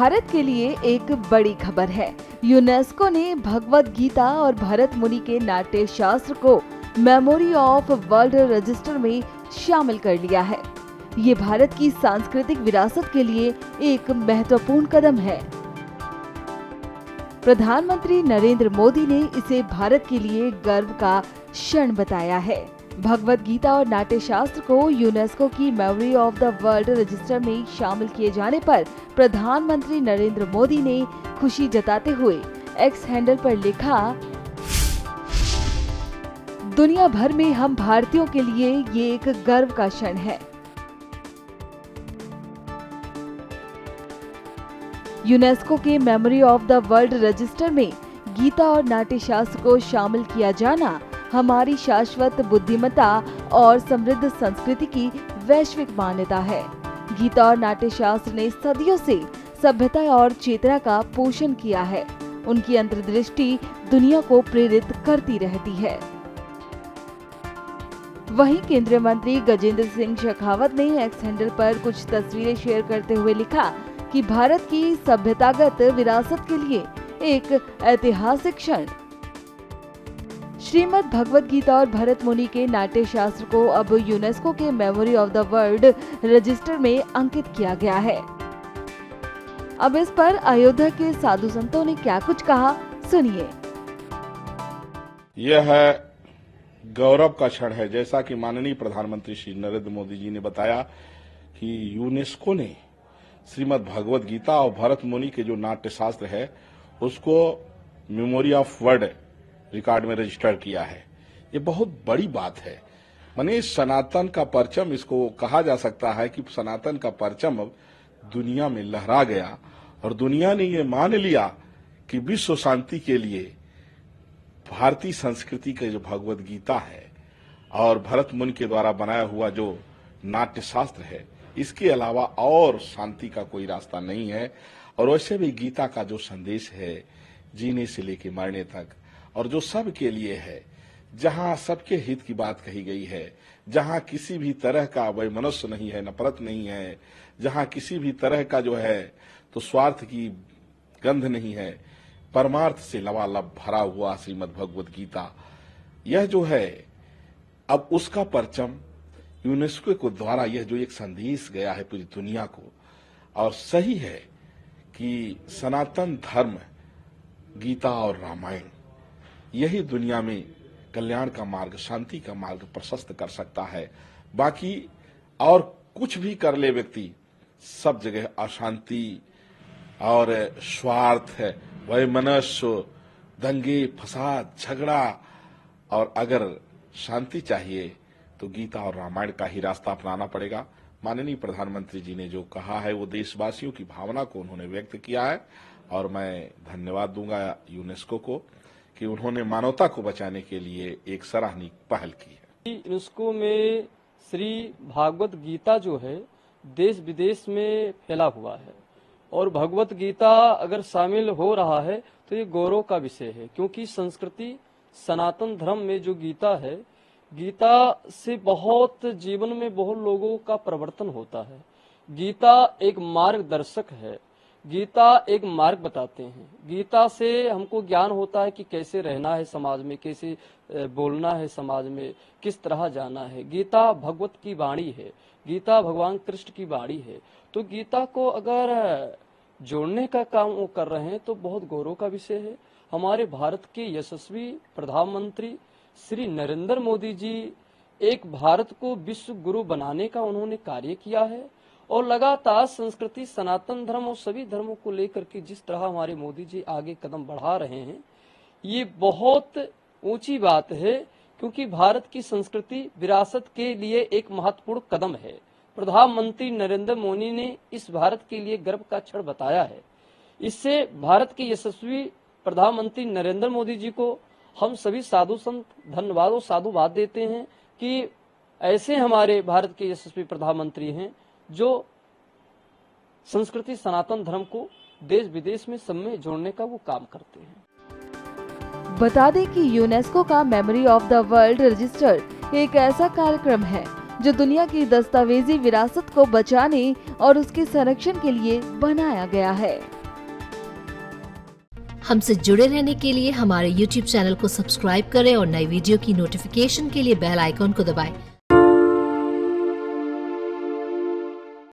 भारत के लिए एक बड़ी खबर है। यूनेस्को ने भगवत गीता और भरत मुनि के नाट्य शास्त्र को मेमोरी ऑफ वर्ल्ड रजिस्टर में शामिल कर लिया है। ये भारत की सांस्कृतिक विरासत के लिए एक महत्वपूर्ण कदम है। प्रधानमंत्री नरेंद्र मोदी ने इसे भारत के लिए गर्व का क्षण बताया है। भगवत गीता और नाट्य शास्त्र को यूनेस्को की memory of the world register में शामिल किए जाने पर प्रधानमंत्री नरेंद्र मोदी ने खुशी जताते हुए एक्स हैंडल पर लिखा, दुनिया भर में हम भारतीयों के लिए ये एक गर्व का क्षण है। यूनेस्को के memory of the world register में गीता और नाट्य शास्त्र को शामिल किया जाना हमारी शाश्वत बुद्धिमत्ता और समृद्ध संस्कृति की वैश्विक मान्यता है। गीता और नाट्य शास्त्र ने सदियों से सभ्यता और चेतना का पोषण किया है। उनकी अंतर्दृष्टि दुनिया को प्रेरित करती रहती है। वहीं केंद्रीय मंत्री गजेंद्र सिंह शेखावत ने एक्स हैंडल पर कुछ तस्वीरें शेयर करते हुए लिखा कि भारत की सभ्यतागत विरासत के लिए एक ऐतिहासिक क्षण। श्रीमद् भगवत गीता और भरत मुनि के नाट्य शास्त्र को अब यूनेस्को के memory of the world register में अंकित किया गया है। अब इस पर अयोध्या के साधु संतों ने क्या कुछ कहा, सुनिए। यह गौरव का क्षण है। जैसा कि माननीय प्रधानमंत्री श्री नरेंद्र मोदी जी ने बताया कि यूनेस्को ने श्रीमद् भगवत गीता और भरत मुनि के जो नाट्य शास्त्र है उसको मेमोरी ऑफ वर्ल्ड रिकॉर्ड में रजिस्टर किया है। ये बहुत बड़ी बात है। माने सनातन का परचम, इसको कहा जा सकता है कि सनातन का परचम अब दुनिया में लहरा गया और दुनिया ने ये मान लिया कि विश्व शांति के लिए भारतीय संस्कृति के जो भगवत गीता है और भरत मुनि के द्वारा बनाया हुआ जो नाट्य शास्त्र है, इसके अलावा और शांति का कोई रास्ता नहीं है। और वैसे भी गीता का जो संदेश है, जीने से लेकर मरने तक, और जो सब के लिए है, जहां सबके हित की बात कही गई है, जहां किसी भी तरह का वैमनस्य नहीं है, नफरत नहीं है, जहां किसी भी तरह का जो है तो स्वार्थ की गंध नहीं है, परमार्थ से लबालब भरा हुआ श्रीमद् भगवत गीता, यह जो है अब उसका परचम यूनेस्को के द्वारा यह जो एक संदेश गया है पूरी दुनिया को, और सही है कि सनातन धर्म, गीता और रामायण यही दुनिया में कल्याण का मार्ग, शांति का मार्ग प्रशस्त कर सकता है। बाकी और कुछ भी कर ले व्यक्ति, सब जगह अशांति और स्वार्थ, वैमनस्य, दंगे फसाद, झगड़ा, और अगर शांति चाहिए तो गीता और रामायण का ही रास्ता अपनाना पड़ेगा। माननीय प्रधानमंत्री जी ने जो कहा है वो देशवासियों की भावना को उन्होंने व्यक्त किया है और मैं धन्यवाद दूंगा यूनेस्को को कि उन्होंने मानवता को बचाने के लिए एक सराहनीय पहल की है। यूनेस्को में श्री भागवत गीता जो है देश विदेश में फैला हुआ है और भगवत गीता अगर शामिल हो रहा है तो ये गौरव का विषय है, क्योंकि संस्कृति सनातन धर्म में जो गीता है, गीता से बहुत जीवन में बहुत लोगों का परिवर्तन होता है। गीता एक मार्गदर्शक है, गीता एक मार्ग बताते हैं। गीता से हमको ज्ञान होता है कि कैसे रहना है समाज में, कैसे बोलना है समाज में, किस तरह जाना है। गीता भगवत की वाणी है, गीता भगवान कृष्ण की वाणी है। तो गीता को अगर जोड़ने का काम वो कर रहे हैं तो बहुत गौरव का विषय है। हमारे भारत के यशस्वी प्रधानमंत्री श्री नरेंद्र मोदी जी एक भारत को विश्व गुरु बनाने का उन्होंने कार्य किया है और लगातार संस्कृति, सनातन धर्म और सभी धर्मों को लेकर के जिस तरह हमारे मोदी जी आगे कदम बढ़ा रहे हैं, ये बहुत ऊंची बात है, क्योंकि भारत की संस्कृति विरासत के लिए एक महत्वपूर्ण कदम है। प्रधानमंत्री नरेंद्र मोदी ने इस भारत के लिए गर्व का क्षण बताया है। इससे भारत के यशस्वी प्रधानमंत्री नरेंद्र मोदी जी को हम सभी साधु संत धन्यवाद और साधुवाद देते हैं कि ऐसे हमारे भारत के यशस्वी प्रधानमंत्री हैं जो संस्कृति सनातन धर्म को देश विदेश में सब में जोड़ने का वो काम करते हैं। बता दें कि यूनेस्को का memory of the world register एक ऐसा कार्यक्रम है जो दुनिया की दस्तावेजी विरासत को बचाने और उसके संरक्षण के लिए बनाया गया है। हमसे जुड़े रहने के लिए हमारे YouTube चैनल को सब्सक्राइब करें और नई वीडियो की नोटिफिकेशन के लिए बेल आइकॉन को दबाएं।